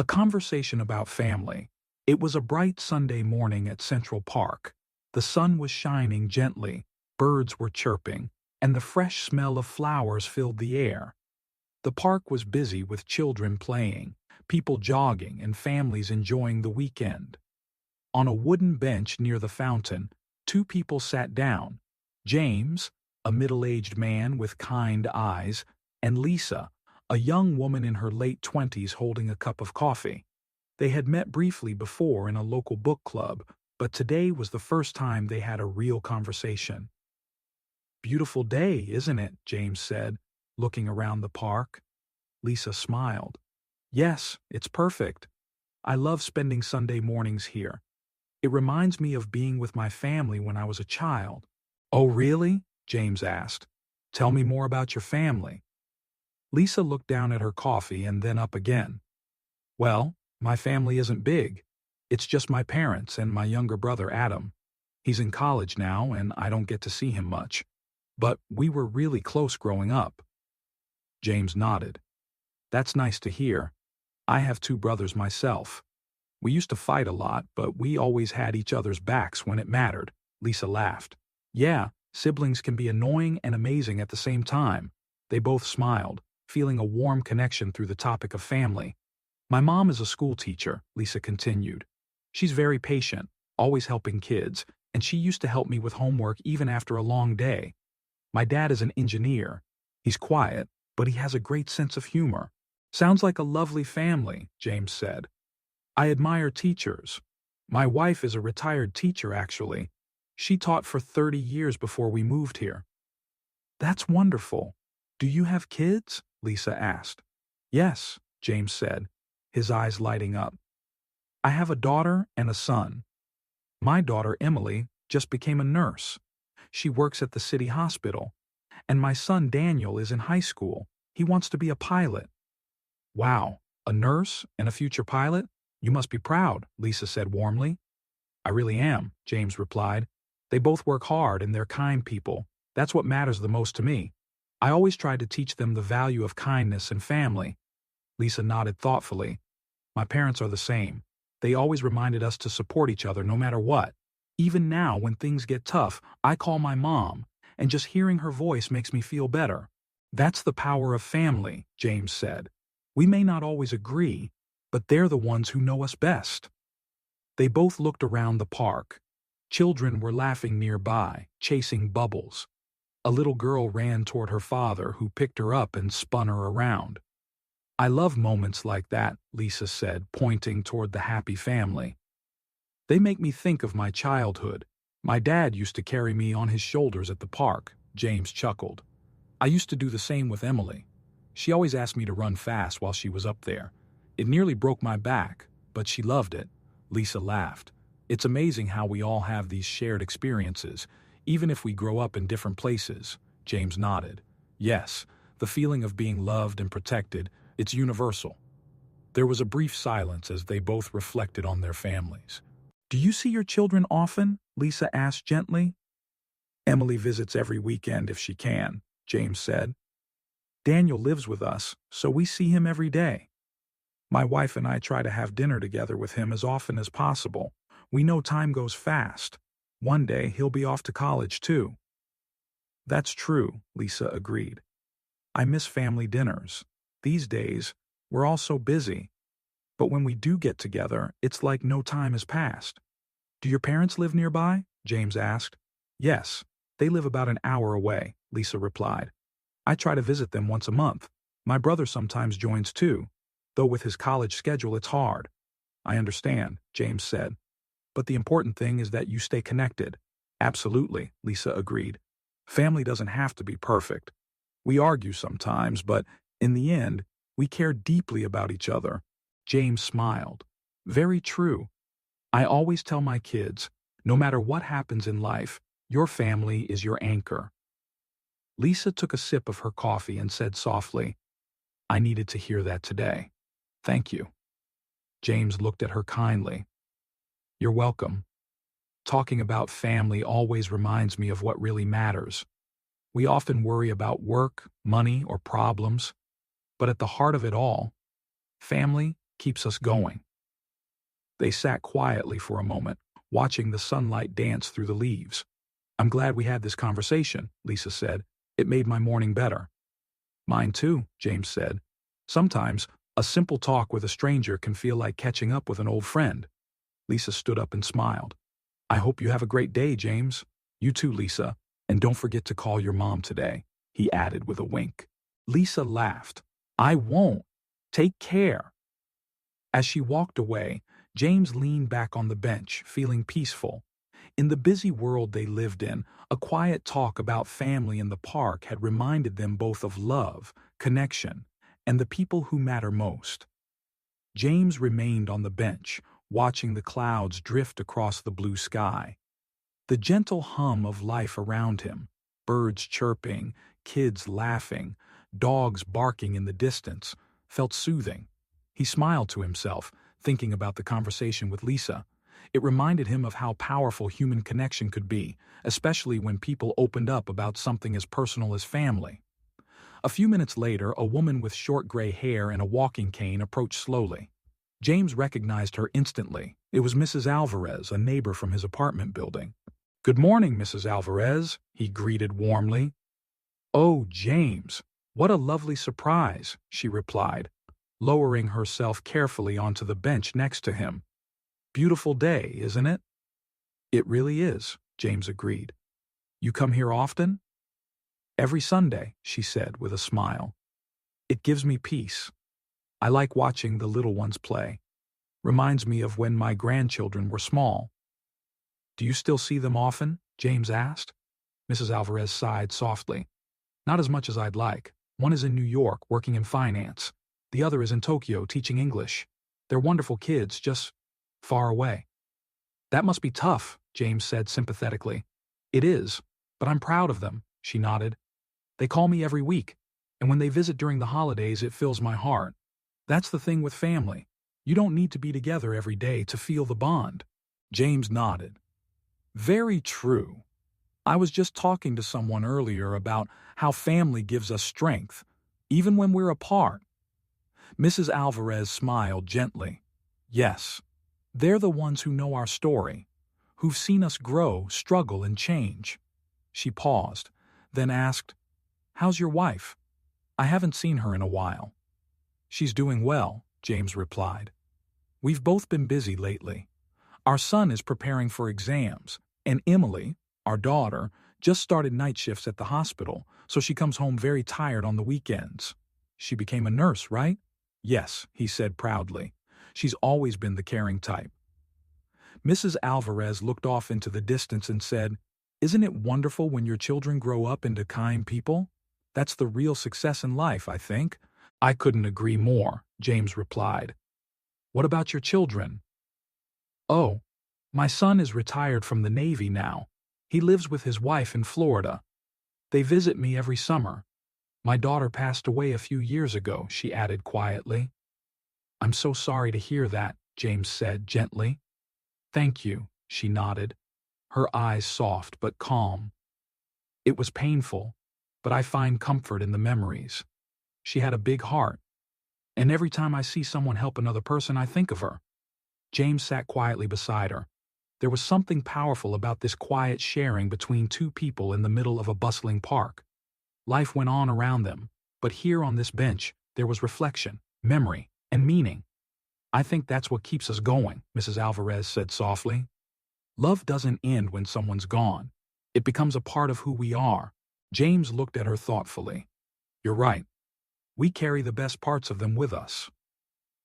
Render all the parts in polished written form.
A conversation about family. It was a bright Sunday morning at Central Park. The sun was shining gently, birds were chirping, and the fresh smell of flowers filled the air. The park was busy with children playing, people jogging, and families enjoying the weekend. On a wooden bench near the fountain, two people sat down. James, a middle-aged man with kind eyes, and Lisa, a young woman in her late 20s holding a cup of coffee. They had met briefly before in a local book club, but today was the first time they had a real conversation. "Beautiful day, isn't it?" James said, looking around the park. Lisa smiled. "Yes, it's perfect. I love spending Sunday mornings here. It reminds me of being with my family when I was a child." "Oh, really?" James asked. "Tell me more about your family." Lisa looked down at her coffee and then up again. "Well, my family isn't big. It's just my parents and my younger brother Adam. He's in college now and I don't get to see him much. But we were really close growing up." James nodded. "That's nice to hear. I have two brothers myself. We used to fight a lot, but we always had each other's backs when it mattered." Lisa laughed. "Yeah, siblings can be annoying and amazing at the same time." They both smiled, feeling a warm connection through the topic of family. "My mom is a school teacher," Lisa continued. "She's very patient, always helping kids, and she used to help me with homework even after a long day. My dad is an engineer. He's quiet, but he has a great sense of humor." "Sounds like a lovely family," James said. "I admire teachers. My wife is a retired teacher, actually. She taught for 30 years before we moved here." "That's wonderful. Do you have kids?" Lisa asked. "Yes," James said, his eyes lighting up. "I have a daughter and a son. My daughter, Emily, just became a nurse. She works at the city hospital. And my son, Daniel, is in high school. He wants to be a pilot." "Wow, a nurse and a future pilot? You must be proud," Lisa said warmly. "I really am," James replied. "They both work hard and they're kind people. That's what matters the most to me. I always try to teach them the value of kindness and family." Lisa nodded thoughtfully. "My parents are the same. They always reminded us to support each other no matter what. Even now, when things get tough, I call my mom, and just hearing her voice makes me feel better." "That's the power of family," James said. "We may not always agree, but they're the ones who know us best." They both looked around the park. Children were laughing nearby, chasing bubbles. A little girl ran toward her father, who picked her up and spun her around. "I love moments like that," Lisa said, pointing toward the happy family. "They make me think of my childhood. My dad used to carry me on his shoulders at the park," James chuckled. "I used to do the same with Emily. She always asked me to run fast while she was up there. It nearly broke my back, but she loved it." Lisa laughed. "It's amazing how we all have these shared experiences, even if we grow up in different places." James nodded. "Yes, the feeling of being loved and protected, it's universal." There was a brief silence as they both reflected on their families. "Do you see your children often?" Lisa asked gently. "Emily visits every weekend if she can," James said. "Daniel lives with us, so we see him every day. My wife and I try to have dinner together with him as often as possible. We know time goes fast. One day he'll be off to college too." "That's true," Lisa agreed. "I miss family dinners. These days, we're all so busy. But when we do get together, it's like no time has passed." "Do your parents live nearby?" James asked. "Yes, they live about an hour away," Lisa replied. "I try to visit them once a month. My brother sometimes joins too, though with his college schedule it's hard." "I understand," James said. "But the important thing is that you stay connected." "Absolutely," Lisa agreed. "Family doesn't have to be perfect. We argue sometimes, but in the end, we care deeply about each other." James smiled. "Very true. I always tell my kids, no matter what happens in life, your family is your anchor." Lisa took a sip of her coffee and said softly, "I needed to hear that today. Thank you." James looked at her kindly. "You're welcome. Talking about family always reminds me of what really matters. We often worry about work, money, or problems, but at the heart of it all, family keeps us going." They sat quietly for a moment, watching the sunlight dance through the leaves. "I'm glad we had this conversation," Lisa said. "It made my morning better." "Mine too," James said. "Sometimes, a simple talk with a stranger can feel like catching up with an old friend." Lisa stood up and smiled. "I hope you have a great day, James." "You too, Lisa. And don't forget to call your mom today," he added with a wink. Lisa laughed. "I won't. Take care." As she walked away, James leaned back on the bench, feeling peaceful. In the busy world they lived in, a quiet talk about family in the park had reminded them both of love, connection, and the people who matter most. James remained on the bench, watching the clouds drift across the blue sky. The gentle hum of life around him, birds chirping, kids laughing, dogs barking in the distance, felt soothing. He smiled to himself, thinking about the conversation with Lisa. It reminded him of how powerful human connection could be, especially when people opened up about something as personal as family. A few minutes later, a woman with short gray hair and a walking cane approached slowly. James recognized her instantly. It was Mrs. Alvarez, a neighbor from his apartment building. "Good morning, Mrs. Alvarez," he greeted warmly. "Oh, James, what a lovely surprise," she replied, lowering herself carefully onto the bench next to him. "Beautiful day, isn't it?" "It really is," James agreed. "You come here often?" "Every Sunday," she said with a smile. "It gives me peace. I like watching the little ones play. Reminds me of when my grandchildren were small." "Do you still see them often?" James asked. Mrs. Alvarez sighed softly. "Not as much as I'd like. One is in New York, working in finance. The other is in Tokyo, teaching English. They're wonderful kids, just far away." "That must be tough," James said sympathetically. "It is, but I'm proud of them," she nodded. "They call me every week, and when they visit during the holidays, it fills my heart. That's the thing with family. You don't need to be together every day to feel the bond." James nodded. "Very true. I was just talking to someone earlier about how family gives us strength, even when we're apart." Mrs. Alvarez smiled gently. "Yes, they're the ones who know our story, who've seen us grow, struggle, and change." She paused, then asked, "How's your wife? I haven't seen her in a while." "She's doing well," James replied. "We've both been busy lately. Our son is preparing for exams, and Emily, our daughter, just started night shifts at the hospital, so she comes home very tired on the weekends." "She became a nurse, right?" "Yes," he said proudly. "She's always been the caring type." Mrs. Alvarez looked off into the distance and said, "Isn't it wonderful when your children grow up into kind people? That's the real success in life, I think." "I couldn't agree more," James replied. "What about your children?" "Oh, my son is retired from the Navy now. He lives with his wife in Florida. They visit me every summer. My daughter passed away a few years ago," she added quietly. "I'm so sorry to hear that," James said gently. "Thank you," she nodded, her eyes soft but calm. "It was painful, but I find comfort in the memories. She had a big heart, and every time I see someone help another person, I think of her." James sat quietly beside her. There was something powerful about this quiet sharing between two people in the middle of a bustling park. Life went on around them, but here on this bench, there was reflection, memory, and meaning. "I think that's what keeps us going," Mrs. Alvarez said softly. "Love doesn't end when someone's gone. It becomes a part of who we are." James looked at her thoughtfully. "You're right. We carry the best parts of them with us."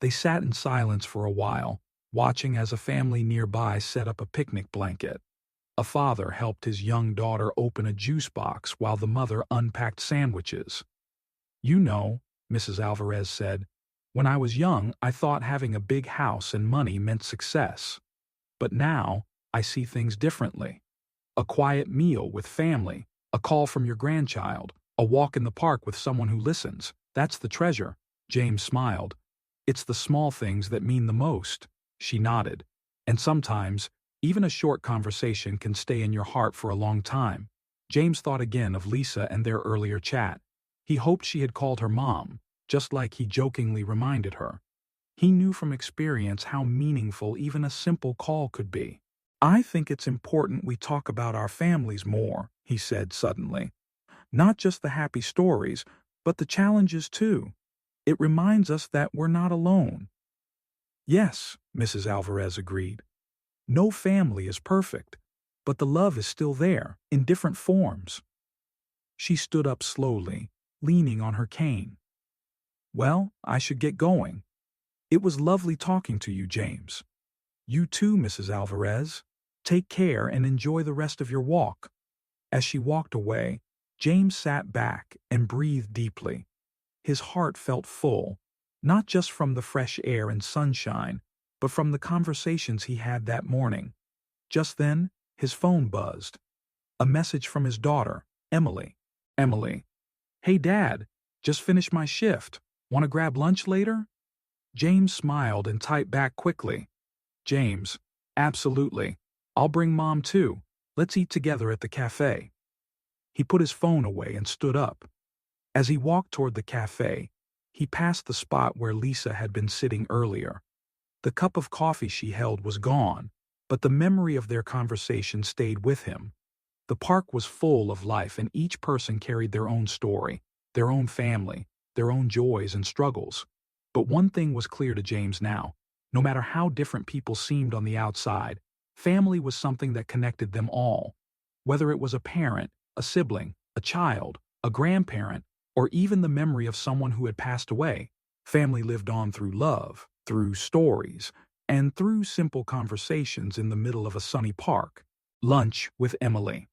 They sat in silence for a while, watching as a family nearby set up a picnic blanket. A father helped his young daughter open a juice box while the mother unpacked sandwiches. "You know," Mrs. Alvarez said, "when I was young, I thought having a big house and money meant success. But now, I see things differently. A quiet meal with family, a call from your grandchild, a walk in the park with someone who listens, that's the treasure." James smiled. "It's the small things that mean the most." She nodded. "And sometimes, even a short conversation can stay in your heart for a long time." James thought again of Lisa and their earlier chat. He hoped she had called her mom, just like he jokingly reminded her. He knew from experience how meaningful even a simple call could be. "I think it's important we talk about our families more," he said suddenly. "Not just the happy stories, but the challenges too. It reminds us that we're not alone." "Yes," Mrs. Alvarez agreed. "No family is perfect, but the love is still there, in different forms." She stood up slowly, leaning on her cane. "Well, I should get going. It was lovely talking to you, James. You too, Mrs. Alvarez. Take care and enjoy the rest of your walk." As she walked away, James sat back and breathed deeply. His heart felt full, not just from the fresh air and sunshine, but from the conversations he had that morning. Just then, his phone buzzed. A message from his daughter, Emily. "Emily. Hey, Dad, just finished my shift. Want to grab lunch later?" James smiled and typed back quickly. "James, absolutely. I'll bring Mom too. Let's eat together at the cafe." He put his phone away and stood up. As he walked toward the cafe, he passed the spot where Lisa had been sitting earlier. The cup of coffee she held was gone, but the memory of their conversation stayed with him. The park was full of life, and each person carried their own story, their own family, their own joys and struggles. But one thing was clear to James now. No matter how different people seemed on the outside, family was something that connected them all. Whether it was a parent, a sibling, a child, a grandparent, or even the memory of someone who had passed away, family lived on through love, through stories, and through simple conversations in the middle of a sunny park. Lunch with Emily.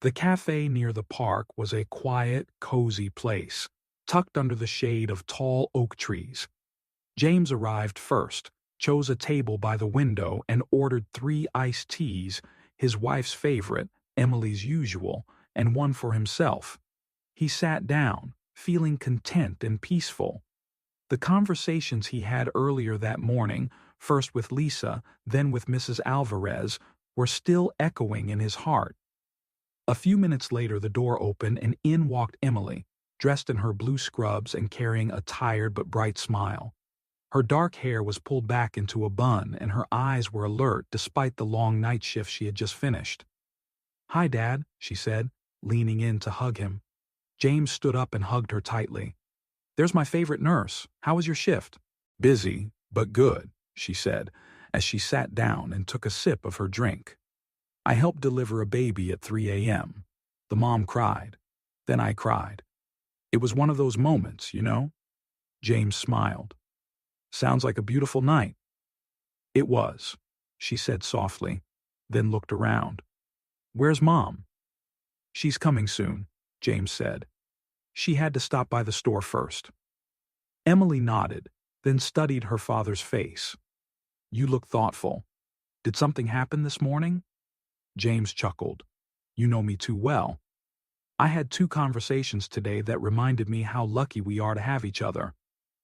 The cafe near the park was a quiet, cozy place, tucked under the shade of tall oak trees. James arrived first, chose a table by the window, and ordered 3 iced teas, his wife's favorite, Emily's usual, and one for himself. He sat down, feeling content and peaceful. The conversations he had earlier that morning, first with Lisa, then with Mrs. Alvarez, were still echoing in his heart. A few minutes later, the door opened and in walked Emily, dressed in her blue scrubs and carrying a tired but bright smile. Her dark hair was pulled back into a bun and her eyes were alert despite the long night shift she had just finished. "Hi, Dad," she said, leaning in to hug him. James stood up and hugged her tightly. "There's my favorite nurse. How was your shift?" "Busy, but good," she said, as she sat down and took a sip of her drink. "I helped deliver a baby at 3 a.m. The mom cried. Then I cried. It was one of those moments, you know?" James smiled. "Sounds like a beautiful night." "It was," she said softly, then looked around. "Where's Mom?" "She's coming soon," James said. "She had to stop by the store first." Emily nodded, then studied her father's face. "You look thoughtful. Did something happen this morning?" James chuckled. "You know me too well. I had 2 conversations today that reminded me how lucky we are to have each other.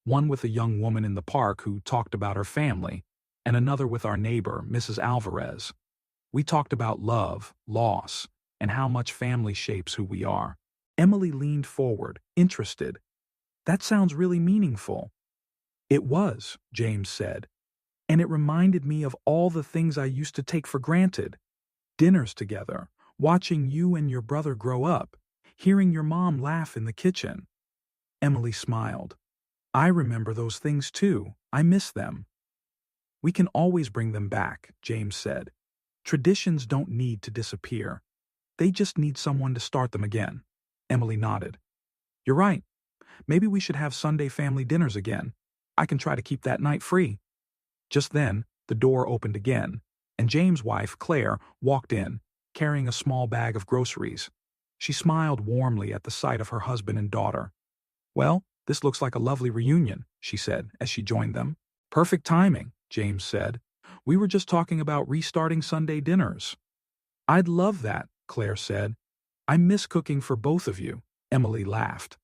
One with a young woman in the park who talked about her family, and another with our neighbor, Mrs. Alvarez. We talked about love, loss, and how much family shapes who we are." Emily leaned forward, interested. "That sounds really meaningful." "It was," James said, "and it reminded me of all the things I used to take for granted. Dinners together, watching you and your brother grow up, hearing your mom laugh in the kitchen." Emily smiled. "I remember those things too. I miss them." "We can always bring them back," James said. "Traditions don't need to disappear. They just need someone to start them again." Emily nodded. "You're right. Maybe we should have Sunday family dinners again. I can try to keep that night free." Just then, the door opened again, and James' wife, Claire, walked in, carrying a small bag of groceries. She smiled warmly at the sight of her husband and daughter. "Well, this looks like a lovely reunion," she said as she joined them. "Perfect timing," James said. "We were just talking about restarting Sunday dinners." "I'd love that," Claire said. "I miss cooking for both of you." Emily laughed.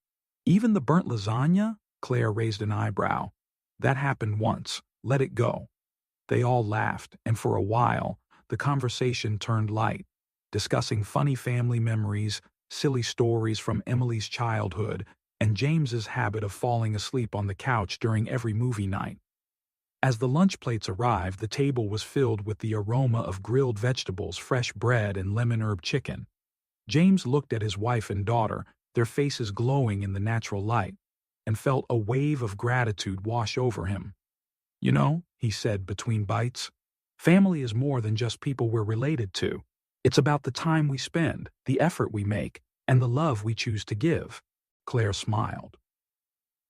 "Even the burnt lasagna?" Claire raised an eyebrow. "That happened once. Let it go." They all laughed, and for a while, the conversation turned light, discussing funny family memories, silly stories from Emily's childhood, and James's habit of falling asleep on the couch during every movie night. As the lunch plates arrived, the table was filled with the aroma of grilled vegetables, fresh bread, and lemon herb chicken. James looked at his wife and daughter, their faces glowing in the natural light, and felt a wave of gratitude wash over him. "You know," he said between bites, "family is more than just people we're related to. It's about the time we spend, the effort we make, and the love we choose to give." Claire smiled.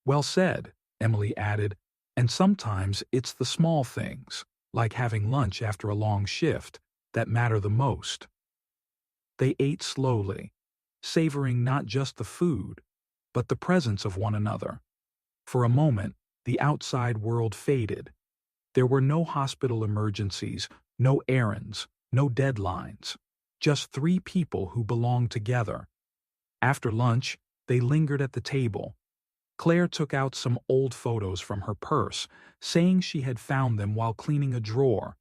"Well said," Emily added, "and sometimes it's the small things, like having lunch after a long shift, that matter the most." They ate slowly, savoring not just the food, but the presence of one another. For a moment, the outside world faded. There were no hospital emergencies, no errands, no deadlines. Just three people who belonged together. After lunch, they lingered at the table. Claire took out some old photos from her purse, saying she had found them while cleaning a drawer.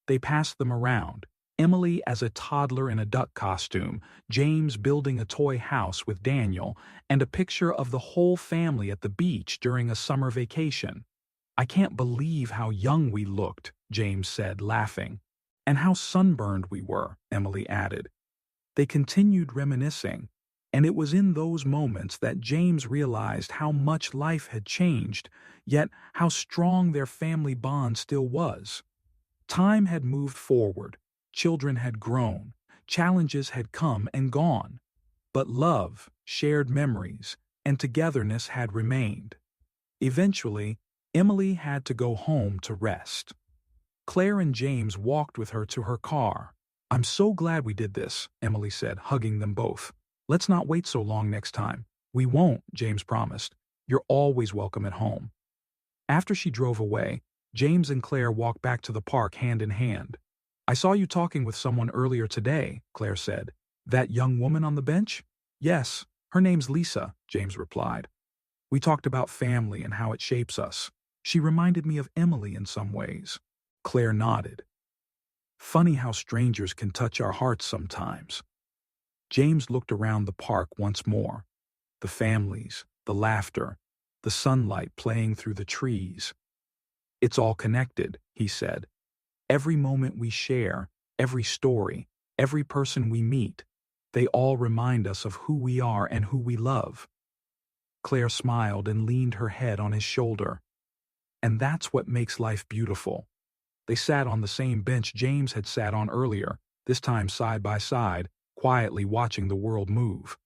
They passed them around. Emily as a toddler in a duck costume, James building a toy house with Daniel, and a picture of the whole family at the beach during a summer vacation. "I can't believe how young we looked," James said, laughing. "And how sunburned we were," Emily added. They continued reminiscing, and it was in those moments that James realized how much life had changed, yet how strong their family bond still was. Time had moved forward. Children had grown, challenges had come and gone, but love, shared memories, and togetherness had remained. Eventually, Emily had to go home to rest. Claire and James walked with her to her car. "I'm so glad we did this," Emily said, hugging them both. "Let's not wait so long next time." "We won't," James promised. "You're always welcome at home." After she drove away, James and Claire walked back to the park hand in hand. "I saw you talking with someone earlier today," Claire said. "That young woman on the bench?" "Yes, her name's Lisa," James replied. "We talked about family and how it shapes us. She reminded me of Emily in some ways." Claire nodded. "Funny how strangers can touch our hearts sometimes." James looked around the park once more. The families, the laughter, the sunlight playing through the trees. "It's all connected," he said. "Every moment we share, every story, every person we meet, they all remind us of who we are and who we love." Claire smiled and leaned her head on his shoulder. "And that's what makes life beautiful." They sat on the same bench James had sat on earlier, this time side by side, quietly watching the world move.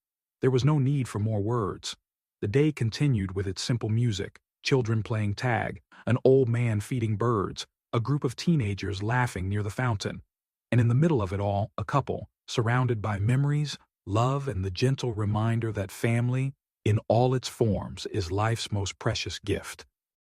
There was no need for more words. The day continued with its simple music, children playing tag, an old man feeding birds, a group of teenagers laughing near the fountain, and in the middle of it all, a couple, surrounded by memories, love, and the gentle reminder that family, in all its forms, is life's most precious gift.